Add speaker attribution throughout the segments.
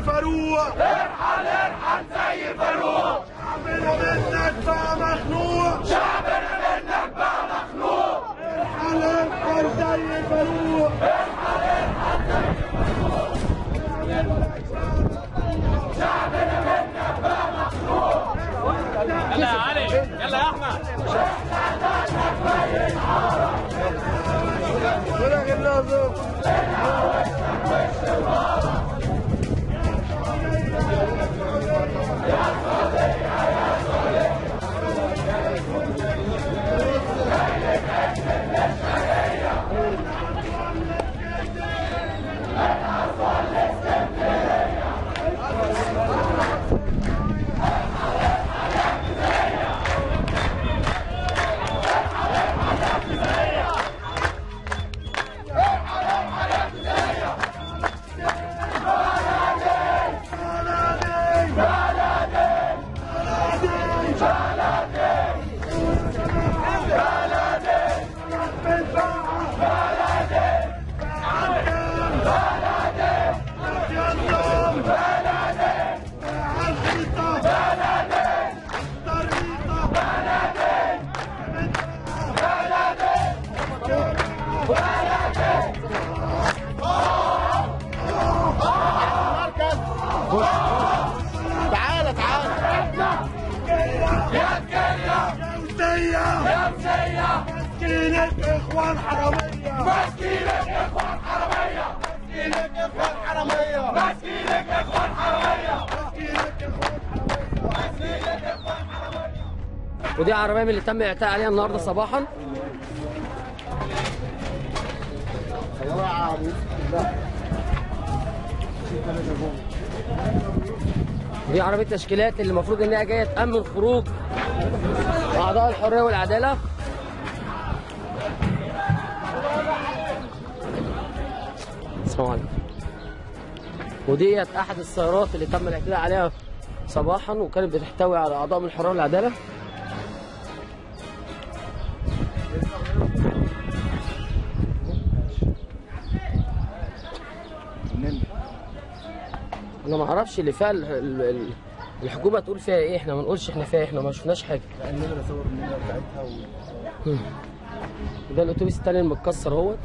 Speaker 1: فاروق،
Speaker 2: ارحل ارحل زي فاروق.
Speaker 1: شعبنا منك بقى مخنوق،
Speaker 2: شعبنا منك بقى مخنوق.
Speaker 1: ارحل ارحل زي فاروق،
Speaker 2: ارحل ارحل زي فاروق. شعبنا منك بقى مخنوق.
Speaker 3: يلا يا علي، يلا يا احمد.
Speaker 1: تعالى يا مسيا، مسكينك اخوان حراميه،
Speaker 2: مسكينك اخوان حراميه،
Speaker 1: مسكينك اخوان حراميه،
Speaker 2: مسكينك اخوان حراميه،
Speaker 1: مسكينك اخوان حراميه.
Speaker 4: ودي عربيه من اللي تم اعتاء عليها النهارده صباحا. دي عربيه تشكيلات اللي المفروض انها جايه تامن خروج اعضاء الحريه والعداله. السلام عليكم. وديت احد السيارات اللي تم الاعتداء عليها صباحا وكانت بتحتوي على اعضاء من الحريه والعداله. انا ما اعرفش اللي فيها الحكومه تقول فيها ايه، احنا ما نقولش احنا فيها، احنا ما شفناش حاجه.
Speaker 1: النمره صور النمره بتاعتها
Speaker 4: ده الاتوبيس التاني المتكسر اهوت.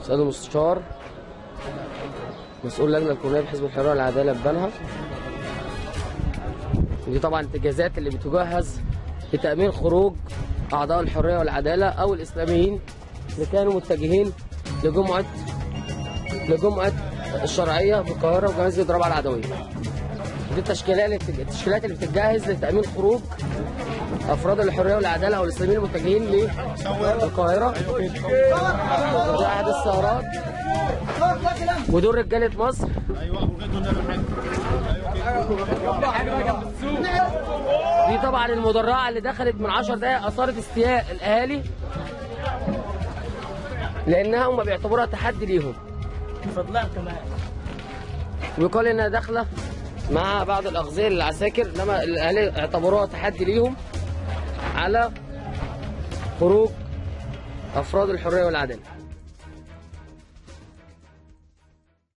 Speaker 4: سيد المستشار مسؤول اللجنه الكونيه بحزب الحريه والعداله ببنها. ودي طبعا الاتجاهات اللي بتجهز لتامين خروج اعضاء الحريه والعداله او الاسلاميين اللي كانوا متجهين لجمعه الشرعيه في القاهره وجمعيه الرابعه العدويه. دي التشكيلات اللي بتتجهز لتامين خروج افراد الحريه والعداله او الاسلاميين المتجهين للقاهره. دي احد السهرات ودول رجاله مصر. دي طبعا المدرعه اللي دخلت من 10 دقائق اثارت استياء الاهالي لانها هم بيعتبروها تحدي ليهم. ويقال انها داخله مع بعض الاغذيه للعساكر، انما الاهالي اعتبروها تحدي ليهم على خروج افراد الحريه والعداله.